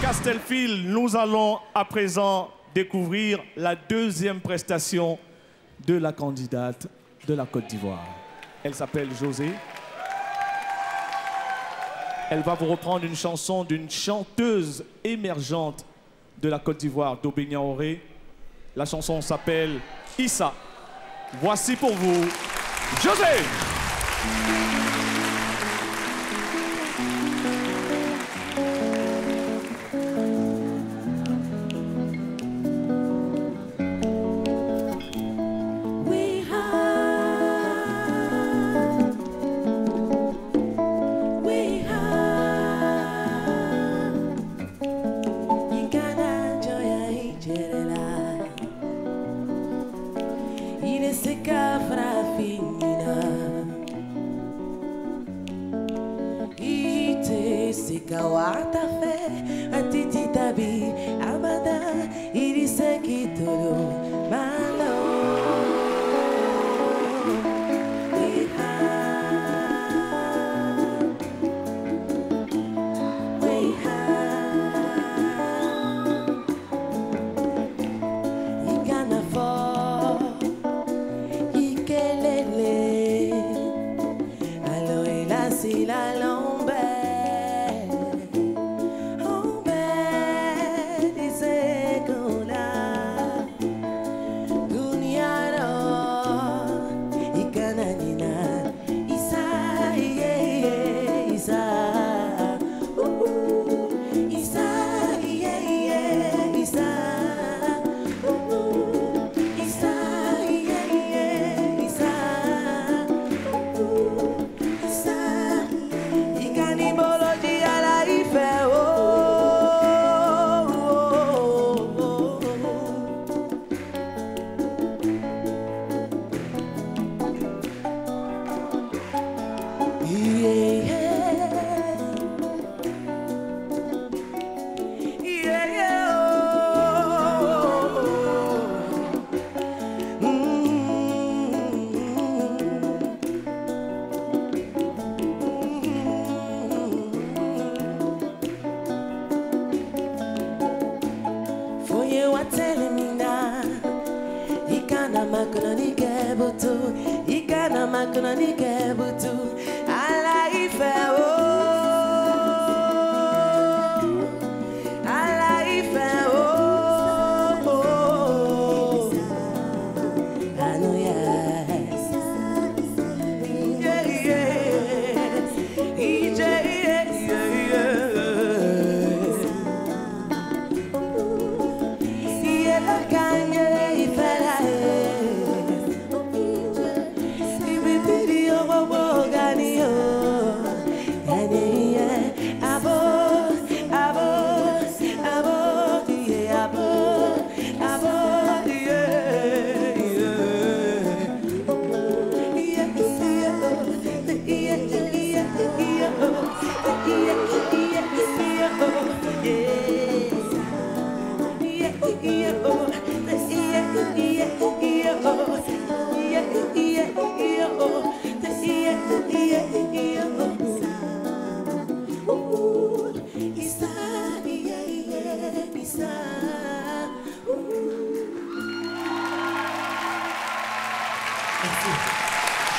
Castelfil, nous allons à présent découvrir la deuxième prestation de la candidate de la Côte d'Ivoire. Elle s'appelle José. Elle va vous reprendre une chanson d'une chanteuse émergente de la Côte d'Ivoire, d'Obé Niaouré. La chanson s'appelle Issa. Voici pour vous, José.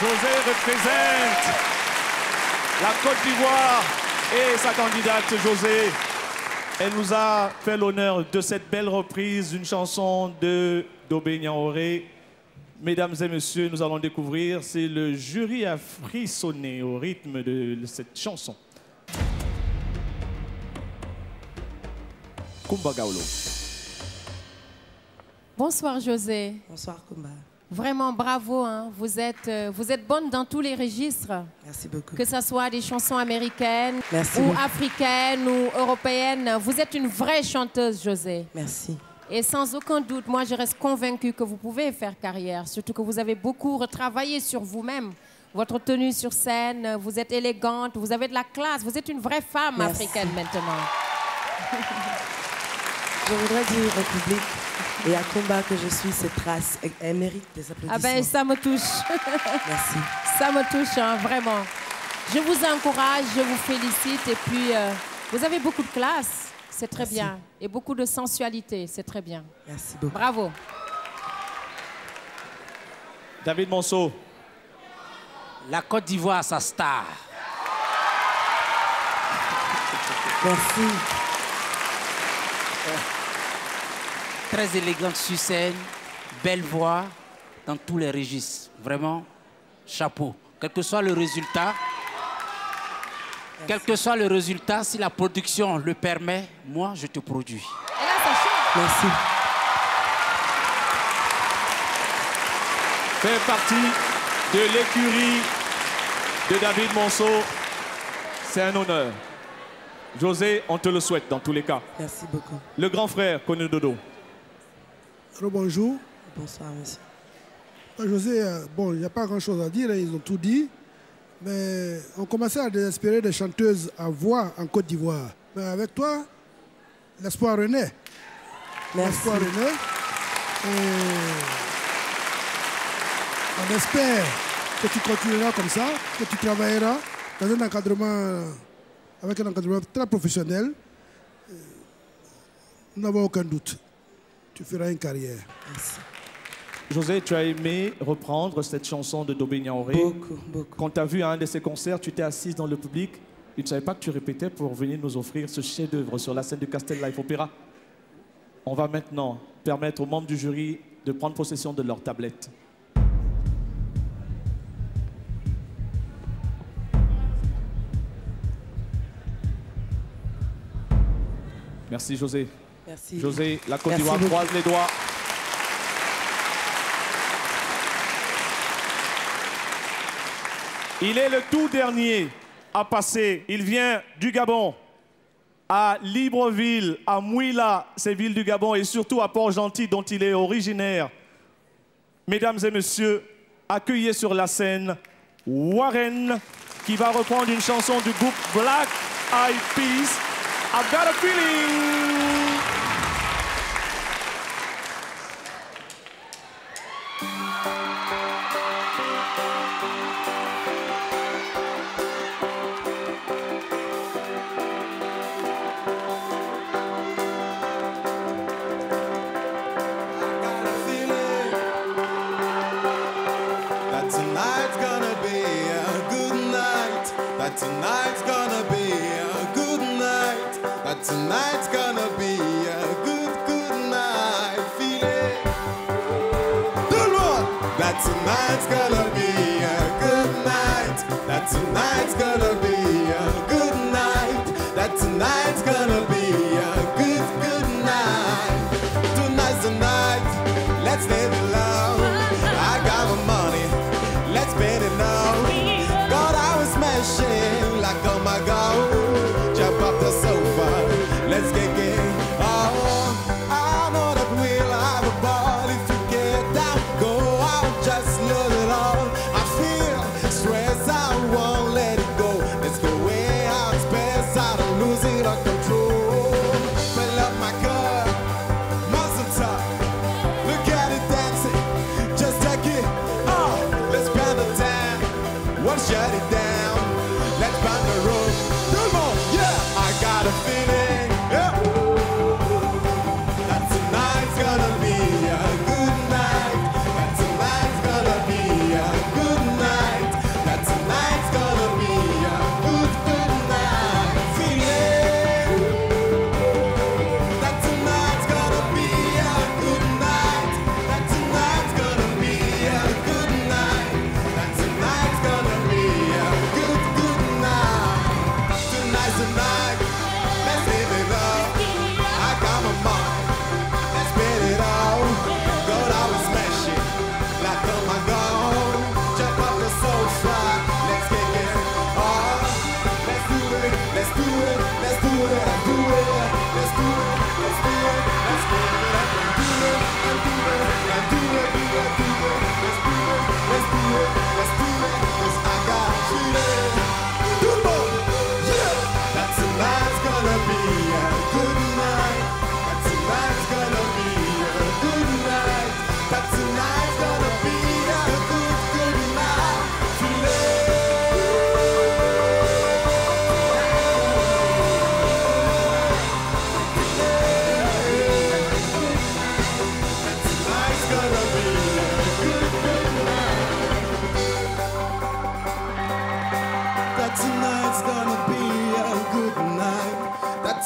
José représente la Côte d'Ivoire et sa candidate José. Elle nous a fait l'honneur de cette belle reprise d'une chanson d'Obé Niaouré. Mesdames et messieurs, nous allons découvrir, c'est le jury a frissonné au rythme de cette chanson. Kumba Gawlo. Bonsoir José. Bonsoir Kumba. Vraiment bravo, hein. Vous êtes bonne dans tous les registres. Merci beaucoup. Que ce soit des chansons américaines, Merci ou beaucoup. africaines, ou européennes. Vous êtes une vraie chanteuse, José. Merci. Et sans aucun doute, moi je reste convaincue que vous pouvez faire carrière. Surtout que vous avez beaucoup retravaillé sur vous-même. Votre tenue sur scène, vous êtes élégante, vous avez de la classe. Vous êtes une vraie femme africaine maintenant. Je voudrais dire au public et à Kumba que je suis cette race. Elle mérite des applaudissements. Ah ben, ça me touche. Merci. Ça me touche, hein, vraiment. Je vous encourage, je vous félicite. Et puis, vous avez beaucoup de classe. C'est très bien. Et beaucoup de sensualité, c'est très bien. Merci beaucoup. Bravo. David Monceau. La Côte d'Ivoire, sa star. Merci. Très élégante sur scène, belle voix dans tous les registres. Vraiment, chapeau. Quel que soit le résultat, si la production le permet, moi, je te produis. Et là, ça chante. Merci. Fait partie de l'écurie de David Monceau. C'est un honneur. José, on te le souhaite dans tous les cas. Merci beaucoup. Le grand frère, Kone Dodo. Alors bonjour. Bonsoir, monsieur. José, bon, il n'y a pas grand-chose à dire, ils ont tout dit. Mais on commençait à désespérer des chanteuses à voix en Côte d'Ivoire. Mais avec toi, l'espoir renaît. Merci. L'espoir renaît. Et on espère que tu continueras comme ça, que tu travailleras dans un encadrement, avec un encadrement très professionnel. Nous n'avons aucun doute. Tu feras une carrière. Merci. José, tu as aimé reprendre cette chanson de Dobé Niaouré. Beaucoup, beaucoup. Quand tu as vu à un de ses concerts, tu t'es assise dans le public. Tu ne savais pas que tu répétais pour venir nous offrir ce chef-d'œuvre sur la scène du Castel Life Opera. On va maintenant permettre aux membres du jury de prendre possession de leur tablette. Merci José. Merci. José, la Côte Merci d'Ivoire beaucoup. croise les doigts. Il est le tout dernier à passer. Il vient du Gabon, à Libreville, à Mouila, ces villes du Gabon, et surtout à Port-Gentil, dont il est originaire. Mesdames et messieurs, accueillez sur la scène Warren, qui va reprendre une chanson du groupe Black Eyed Peas, I've Got a Feeling. Tonight's gonna be a good night. That tonight's gonna be a good night. Feel it. Good one. That tonight's gonna be a good night. That tonight's gonna be a good night. That tonight's gonna be a good night. Tonight's the night. Let's live it loud. I got my money. Let's spend it now. God, I was smashing like oh my God. Jump off the sofa, let's get oh, I know that we'll have a ball if you get down. Go out, just lose it all. I feel stress, I won't let it go. Let's go way out, space, I don't lose it on control. Fill up my cup, muscle top. Look at it dancing, just take it. Oh, let's spend the time. One shut it down. Let's bang the road. Come on, yeah. I got a feeling, yeah. That tonight's gonna be a good night. That tonight's gonna be a good night. That tonight's gonna be a good night. Feeling that tonight's gonna be a good night. That tonight's gonna be a good night. That tonight's gonna be a good night. Tonight's the night. Let's live it up. I got my mind. Let's spin it all. Go down and smash it. Like oh my God. Jump off the sofa. Let's kick it off. Let's do it. Let's do it. Let's do it. Let's do it. Let's do it. Let's do it. Let's give it up and do it. And do it. And do it. Do it. Do it. Let's do it. Let's do it. Let's do it. 'Cause I got a feeling. Come on. Yeah. That tonight's gonna be a good night. That tonight's gonna be a good night. That tonight's gonna be a good night. Feeling.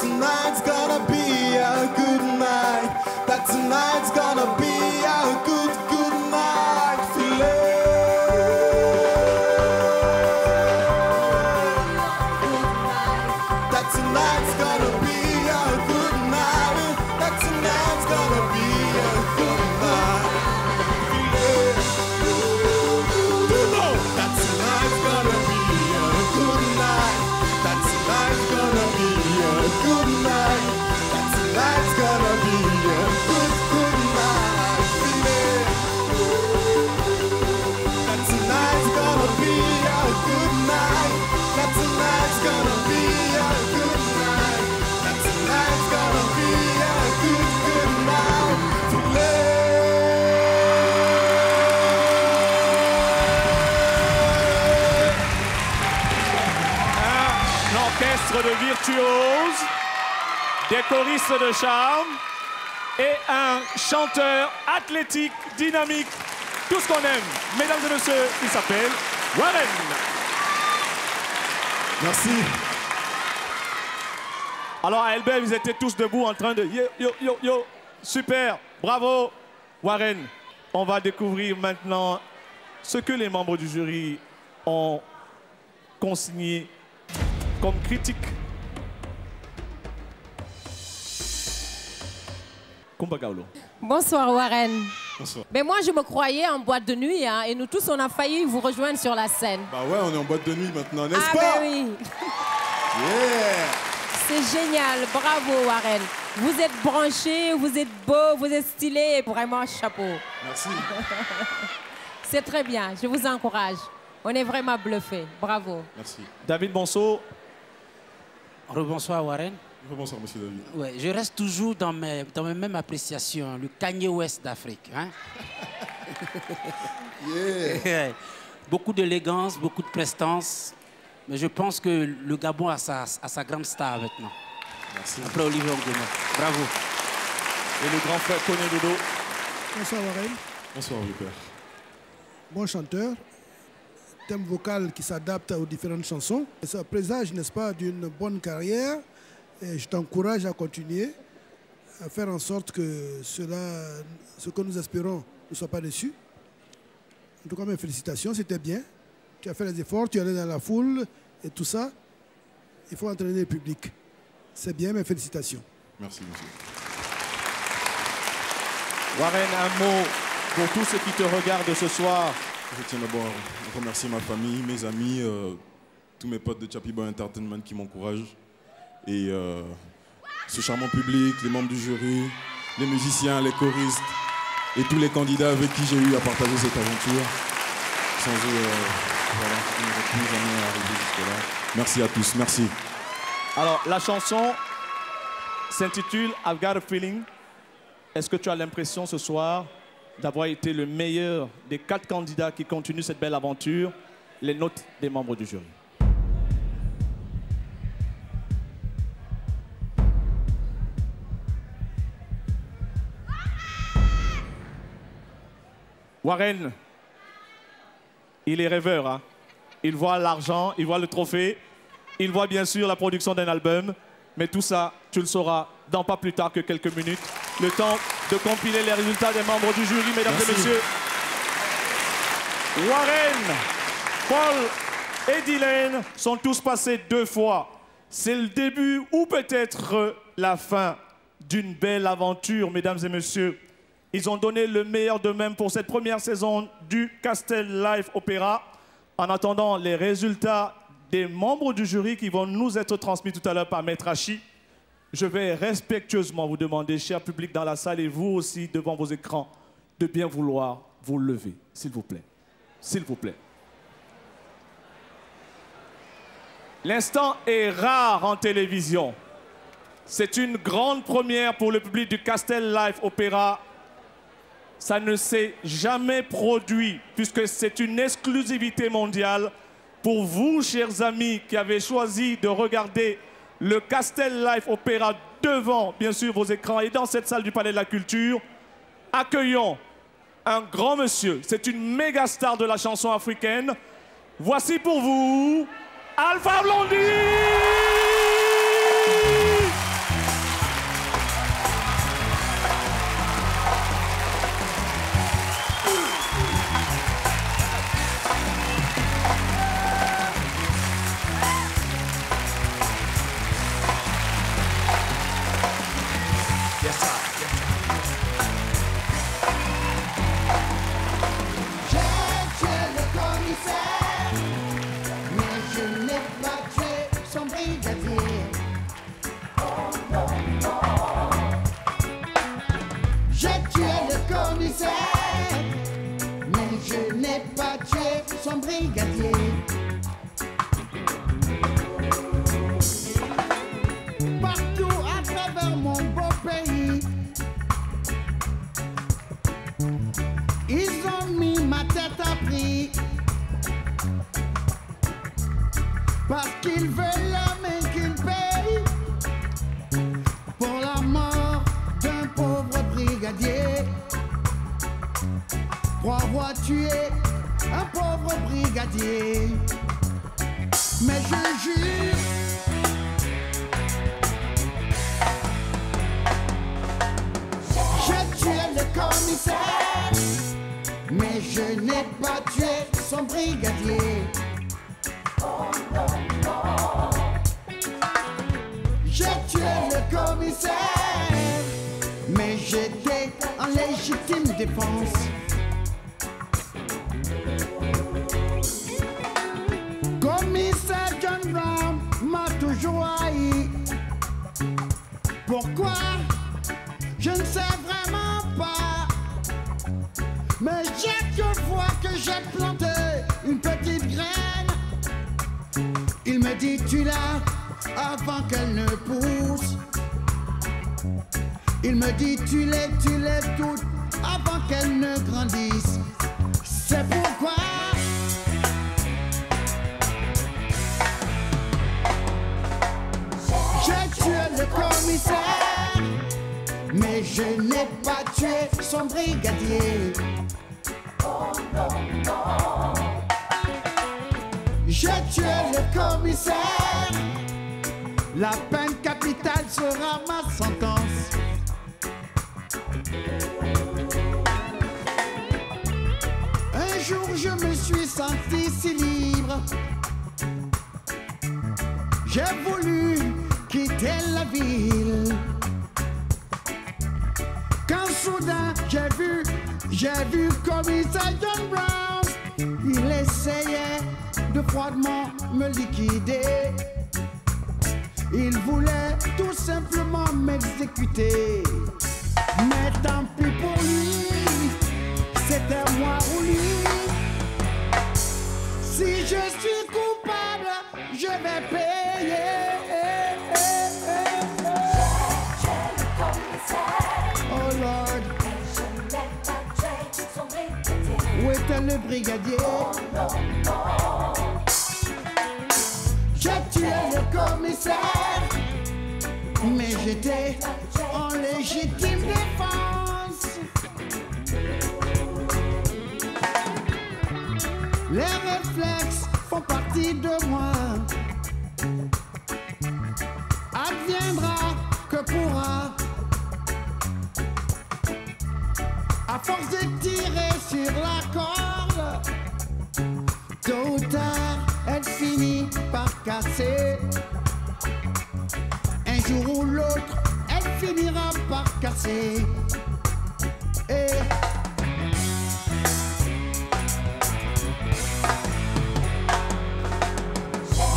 tonight's gonna be a good night. That tonight's gonna be a good, good night. Feeling. That tonight's gonna be a good night. That tonight's gonna be a good night. Feeling. That tonight's gonna be a good night. That tonight's gonna be a good night. That tonight's gonna be a good, good night. Feeling. That tonight's gonna be a good night. That tonight's gonna be a good night. That tonight's gonna be a good, good night. Feeling. Un orchestre de virtuoses, des choristes de charme et un chanteur athlétique, dynamique, tout ce qu'on aime. Mesdames et messieurs, il s'appelle Warren. Merci. Alors à Elbeuf, ils étaient tous debout en train de yo, yo, yo, yo. Super, bravo, Warren. On va découvrir maintenant ce que les membres du jury ont consigné comme critique. Kumba Gaulo. Bonsoir Warren. Bonsoir. Mais moi je me croyais en boîte de nuit hein, et nous tous on a failli vous rejoindre sur la scène. Bah ouais, on est en boîte de nuit maintenant, n'est-ce Ah pas? ben oui, Yeah. c'est génial, bravo Warren. Vous êtes branché, vous êtes beau, vous êtes stylé et vraiment chapeau. Merci. C'est très bien, je vous encourage. On est vraiment bluffés, bravo. Merci. David Bonso. Rebonsoir Warren. Bonsoir, monsieur David. Ouais, je reste toujours dans mes mêmes appréciations, le Kanye West d'Afrique. Hein? Yeah. Beaucoup d'élégance, beaucoup de prestance. Mais je pense que le Gabon a sa grande star maintenant. Merci. Après Olivier Ngoma. Bravo. Et le grand frère Koné Dodo. Bonsoir Warren. Bonsoir, mon père. Bon chanteur, thème vocal qui s'adapte aux différentes chansons. Et ça présage, n'est-ce pas, d'une bonne carrière. Et je t'encourage à continuer, à faire en sorte que ce que nous espérons ne soit pas déçu. En tout cas, mes félicitations, c'était bien. Tu as fait les efforts, tu es allé dans la foule et tout ça. Il faut entraîner le public. C'est bien, mes félicitations. Merci, monsieur. Warren, un mot pour tous ceux qui te regardent ce soir. Je tiens d'abord à remercier ma famille, mes amis, tous mes potes de Chappie Boy Entertainment qui m'encouragent. Et ce charmant public, les membres du jury, les musiciens, les choristes et tous les candidats avec qui j'ai eu à partager cette aventure. Sans eux, voilà, je n'aurais plus jamais arrivé jusque-là. Merci à tous, merci. Alors, la chanson s'intitule I've Got a Feeling. Est-ce que tu as l'impression ce soir d'avoir été le meilleur des 4 candidats qui continuent cette belle aventure? Les notes des membres du jury. Warren, il est rêveur. Hein? Il voit l'argent, il voit le trophée, il voit bien sûr la production d'un album. Mais tout ça, tu le sauras dans pas plus tard que quelques minutes. Le temps de compiler les résultats des membres du jury, mesdames et messieurs. Warren, Paul et Dylan sont tous passés 2 fois. C'est le début ou peut-être la fin d'une belle aventure, mesdames et messieurs. Ils ont donné le meilleur d'eux-mêmes pour cette première saison du Castel Live Opéra. En attendant les résultats des membres du jury qui vont nous être transmis tout à l'heure par Maître Hachi, je vais respectueusement vous demander, cher public dans la salle et vous aussi devant vos écrans, de bien vouloir vous lever, s'il vous plaît. S'il vous plaît. L'instant est rare en télévision. C'est une grande première pour le public du Castel Live Opéra. Ça ne s'est jamais produit puisque c'est une exclusivité mondiale. Pour vous, chers amis, qui avez choisi de regarder le Castel Live Opéra devant, bien sûr, vos écrans et dans cette salle du Palais de la Culture, accueillons un grand monsieur. C'est une méga star de la chanson africaine. Voici pour vous, Alpha Blondy! brigadier. Partout à travers mon beau pays, ils ont mis ma tête à prix. Parce qu'ils veulent l'homme qu'ils payent pour la mort d'un pauvre brigadier. Pour avoir tué un pauvre brigadier. Mais je jure, j'ai tué le commissaire, mais je n'ai pas tué son brigadier. J'ai tué le commissaire, mais j'étais en légitime défense. Commissaire John Brown m'a toujours haï. Pourquoi? Je ne sais vraiment pas. Mais chaque fois que j'ai planté une petite graine, il me dit tu l'as avant qu'elle ne pousse. Il me dit tu l'es toute avant qu'elle ne grandisse. C'est pourquoi j'ai tué le commissaire, mais je n'ai pas tué son brigadier. J'ai tué le commissaire, la peine capitale sera ma sentence. Un jour je me suis senti si libre, j'ai voulu quitter la ville. Quand soudain j'ai vu commissaire John Brown, il essayait de froidement me liquider. Il voulait tout simplement m'exécuter. Mais tant pis pour lui, c'était moi ou lui. Si je suis coupable, je vais payer. Oh Lord, où était le brigadier? J'ai tué le commissaire, mais j'étais en légitime défense. Les réflexes font partie de moi. Adviendra que pourra. À force de tirer sur la corde, tôt ou tard, elle finit par casser. Un jour ou l'autre, elle finira par casser. Et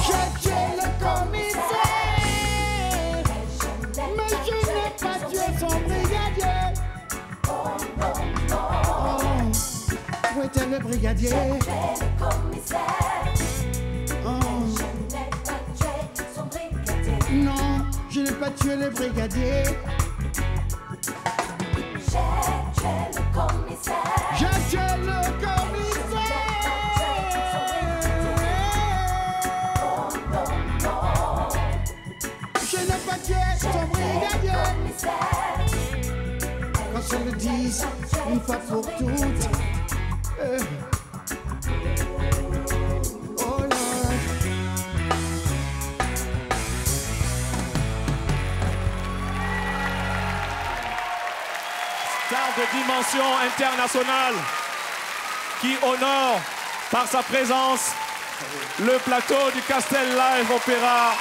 j'ai tué le commissaire, mais je n'ai pas tué son brigadier. Où était le brigadier? Non, je n'ai pas tué le brigadier. J'ai tué le commissaire. Je n'ai pas tué son brigadier. Qu'on se le dise une fois pour toutes. Oh Lord. Star de dimension internationale qui honore par sa présence le plateau du Castel Live Opéra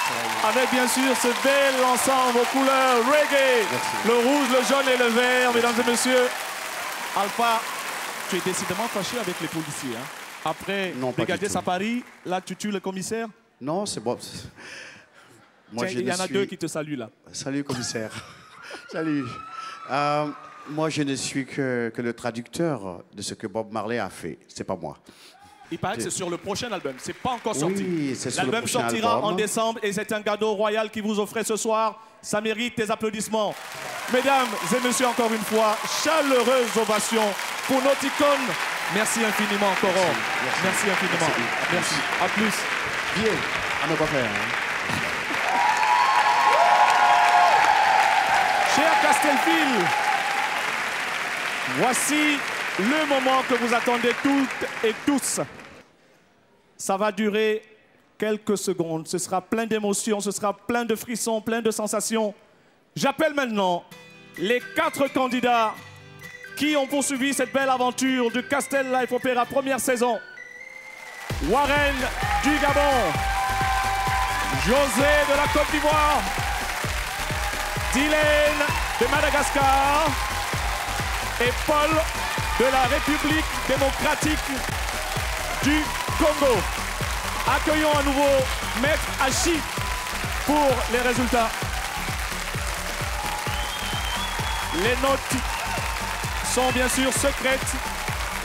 avec bien sûr ce bel ensemble aux couleurs reggae, le rouge, le jaune et le vert, mesdames et messieurs. Alpha, tu es décidément fâché avec les policiers. Hein? Après Brigadier Sapari, là tu tues le commissaire? Non, c'est bon. Il y en a deux qui te saluent là. Salut commissaire. Salut. Moi je ne suis que le traducteur de ce que Bob Marley a fait. C'est pas moi. Il paraît que c'est sur le prochain album. C'est pas encore sorti. Oui, c'est sur le L'album prochain sortira album. en décembre et c'est un cadeau royal qui vous offrait ce soir. Ça mérite des applaudissements. Mesdames et messieurs, encore une fois, chaleureuse ovation pour notre icône. Merci infiniment, Coro. Merci infiniment. Merci. À plus. Bien. On ne va pas faire. Hein. Cher Castelfil, voici le moment que vous attendez toutes et tous. Ça va durer quelques secondes. Ce sera plein d'émotions, ce sera plein de frissons, plein de sensations. J'appelle maintenant les 4 candidats qui ont poursuivi cette belle aventure du Castel Life Opera première saison. Warren du Gabon, José de la Côte d'Ivoire, Dylan de Madagascar et Paul de la République démocratique du Congo. Accueillons à nouveau Maître Hachi pour les résultats. Les notes sont bien sûr secrètes.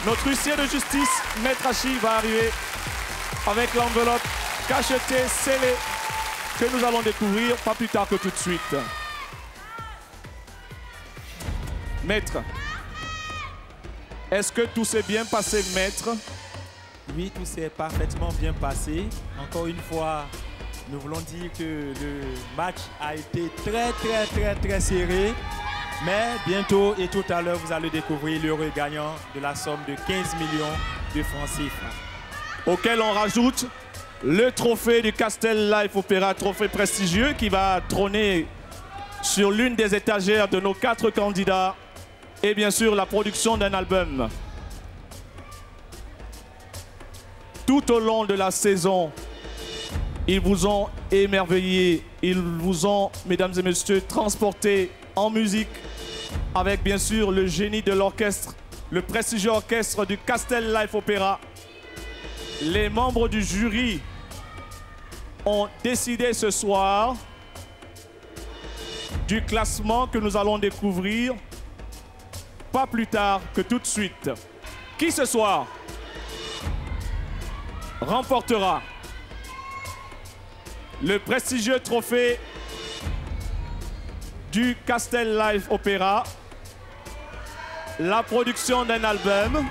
Notre huissier de justice, Maître Hachi, va arriver avec l'enveloppe cachetée, scellée, que nous allons découvrir pas plus tard que tout de suite. Maître, est-ce que tout s'est bien passé, Maître? Oui, tout s'est parfaitement bien passé. Encore une fois, nous voulons dire que le match a été très serré. Mais bientôt et tout à l'heure, vous allez découvrir l'heureux gagnant de la somme de 15 millions de francs CFA. Auquel on rajoute le trophée du Castel Life Opera, trophée prestigieux qui va trôner sur l'une des étagères de nos 4 candidats. Et bien sûr, la production d'un album. Tout au long de la saison, ils vous ont émerveillé, ils vous ont, mesdames et messieurs, transporté en musique avec bien sûr le génie de l'orchestre, le prestigieux orchestre du Castel Life Opera. Les membres du jury ont décidé ce soir du classement que nous allons découvrir pas plus tard que tout de suite. Qui ce soir remportera le prestigieux trophée du Castel Life Opera, la production d'un album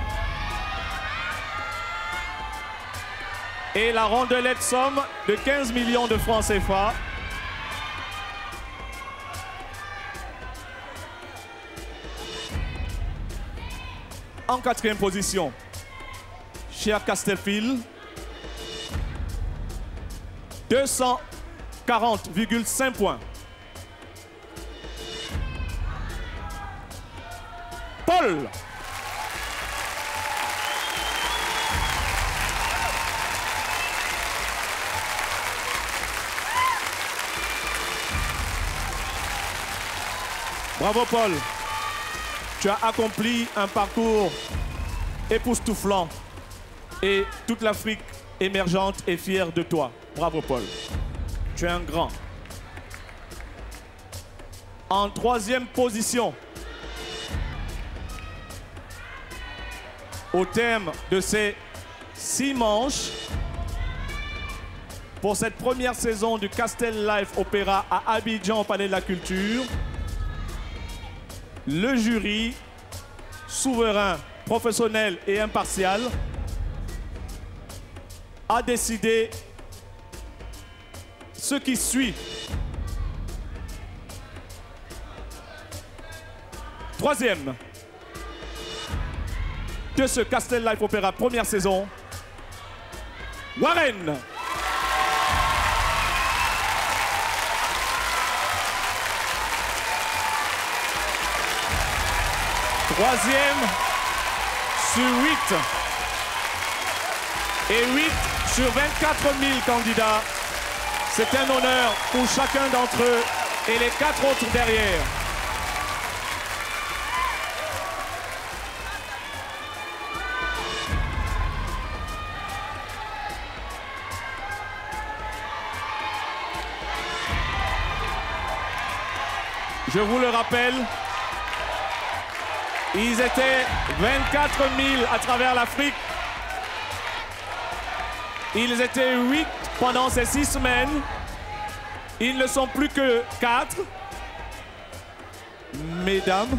et la rondelette somme de 15 millions de francs CFA. En 4e position, cher Castelfil, 240,5 points. Paul. Bravo Paul. Tu as accompli un parcours époustouflant et toute l'Afrique émergente est fière de toi. Bravo Paul. Tu es un grand. En 3e position, au terme de ces 6 manches, pour cette première saison du Castel Life Opera à Abidjan au Palais de la Culture, le jury, souverain, professionnel et impartial, a décidé ce qui suit. 3e de ce Castel Life Opera première saison, Warren. Troisième sur 8. Et 8 sur 24 000 candidats. C'est un honneur pour chacun d'entre eux et les 4 autres derrière. Je vous le rappelle, ils étaient 24 000 à travers l'Afrique. Ils étaient 8 pendant ces 6 semaines. Ils ne sont plus que 4. Mesdames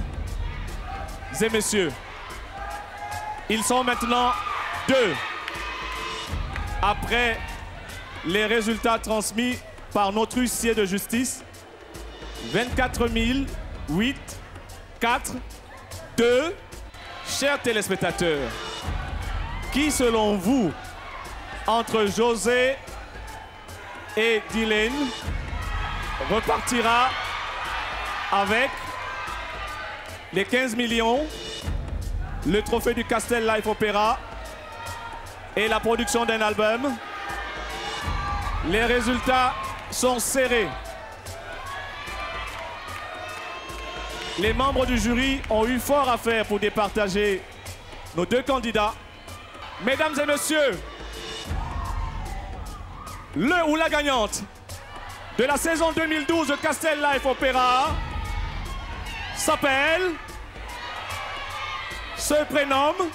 et messieurs, ils sont maintenant 2. Après les résultats transmis par notre huissier de justice, 24 008, 4, 2. Chers téléspectateurs, qui selon vous, entre José et Dylan, repartira avec les 15 millions, le trophée du Castel Life Opera et la production d'un album? Les résultats sont serrés. Les membres du jury ont eu fort à faire pour départager nos 2 candidats. Mesdames et messieurs, le ou la gagnante de la saison 2012 de Castel Life Opera s'appelle, se prénomme,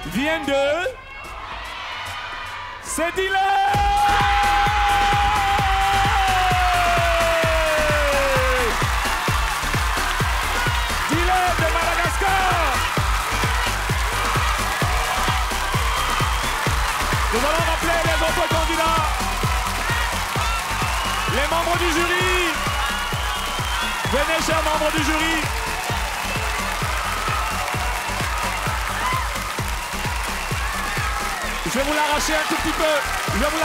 vient de, c'est Dylan! Dylan de Madagascar! Nous allons rappeler les autres candidats, les membres du jury. Venez, chers membres du jury. Je vais vous l'arracher un tout petit peu. Je vais vous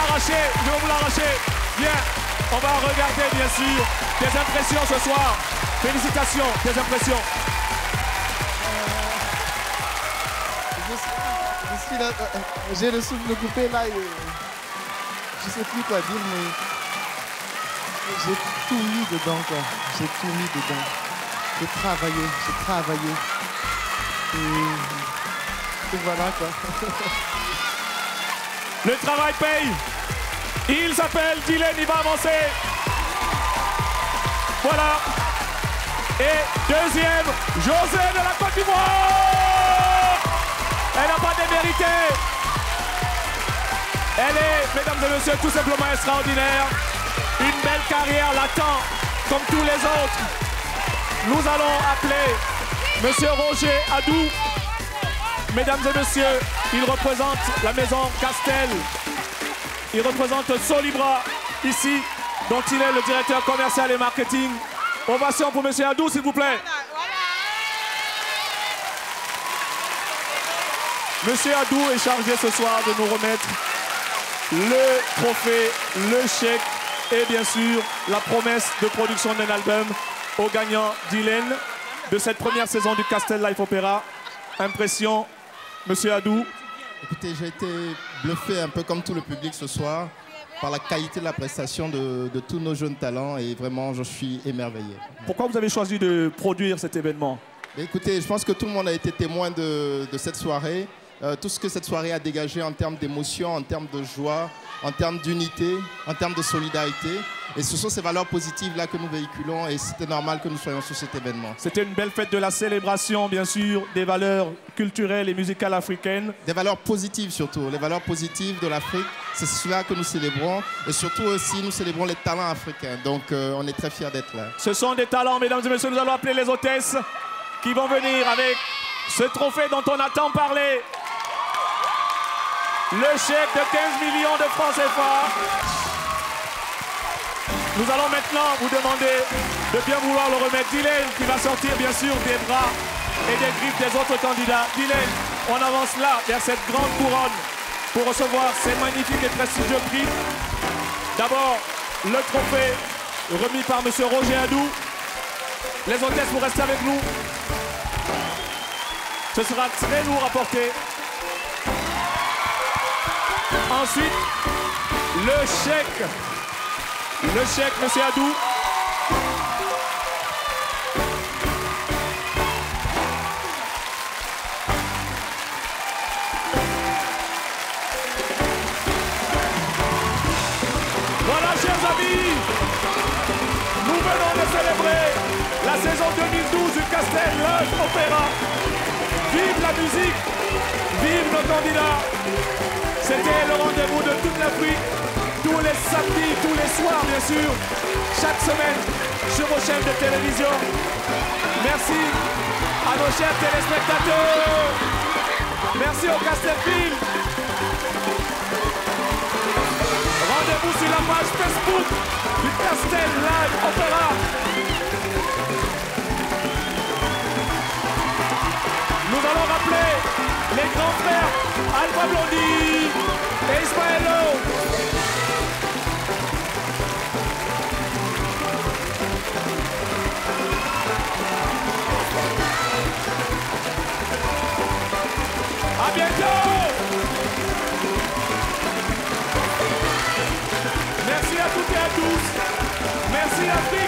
l'arracher. Bien, on va regarder bien sûr tes impressions ce soir. Félicitations, tes impressions. Je suis là, j'ai le souffle coupé là. Je sais plus quoi dire, mais j'ai tout mis dedans, quoi. J'ai tout mis dedans. J'ai travaillé. Et voilà, quoi. Le travail paye. Il s'appelle Dylan, il va avancer. Voilà. Et deuxième, José de la Côte d'Ivoire. Elle n'a pas démérité. Elle est, mesdames et messieurs, tout simplement extraordinaire. Une belle carrière l'attend, comme tous les autres. Nous allons appeler Monsieur Roger Adou. Mesdames et messieurs, il représente la maison Castel. Il représente Solibra, ici, dont il est le directeur commercial et marketing. Ovation pour Monsieur Adou, s'il vous plaît. Monsieur Adou est chargé ce soir de nous remettre le trophée, le chèque et bien sûr la promesse de production d'un album au gagnant Dylan de cette première saison du Castel Life Opera. Impression, Monsieur Adou? Écoutez, j'ai été bluffé un peu comme tout le public ce soir par la qualité de la prestation de tous nos jeunes talents et vraiment je suis émerveillé. Pourquoi vous avez choisi de produire cet événement? Écoutez, je pense que tout le monde a été témoin de cette soirée. Tout ce que cette soirée a dégagé en termes d'émotion, en termes de joie, en termes d'unité, en termes de solidarité. Et ce sont ces valeurs positives-là que nous véhiculons et c'était normal que nous soyons sur cet événement. C'était une belle fête de la célébration, bien sûr, des valeurs culturelles et musicales africaines. Des valeurs positives surtout, les valeurs positives de l'Afrique, c'est cela que nous célébrons. Et surtout aussi, nous célébrons les talents africains. Donc on est très fiers d'être là. Ce sont des talents, mesdames et messieurs, nous allons appeler les hôtesses qui vont venir avec ce trophée dont on a tant parlé. Le chèque de 15 millions de francs CFA. Nous allons maintenant vous demander de bien vouloir le remettre. Dylan qui va sortir bien sûr des bras et des griffes des autres candidats. Dylan, on avance là vers cette grande couronne pour recevoir ces magnifiques et prestigieux prix. D'abord, le trophée remis par M. Roger Adou. Les hôtesses, vous restez avec nous. Ce sera très lourd à porter. Ensuite, le chèque. Le chèque, Monsieur Adou. Voilà, chers amis, nous venons de célébrer la saison 2012 du Castel Life Opera. Vive la musique, vive nos candidats. C'était le rendez-vous de toute l'Afrique, tous les samedis, tous les soirs, bien sûr, chaque semaine sur vos chaînes de télévision. Merci à nos chers téléspectateurs. Merci au Castelfil. Rendez-vous sur la page Facebook du Castel Live Opéra. Nous allons rappeler les grands frères Alpha Blondy et Ismaëlo. À bientôt. Merci à toutes et à tous. Merci à tous.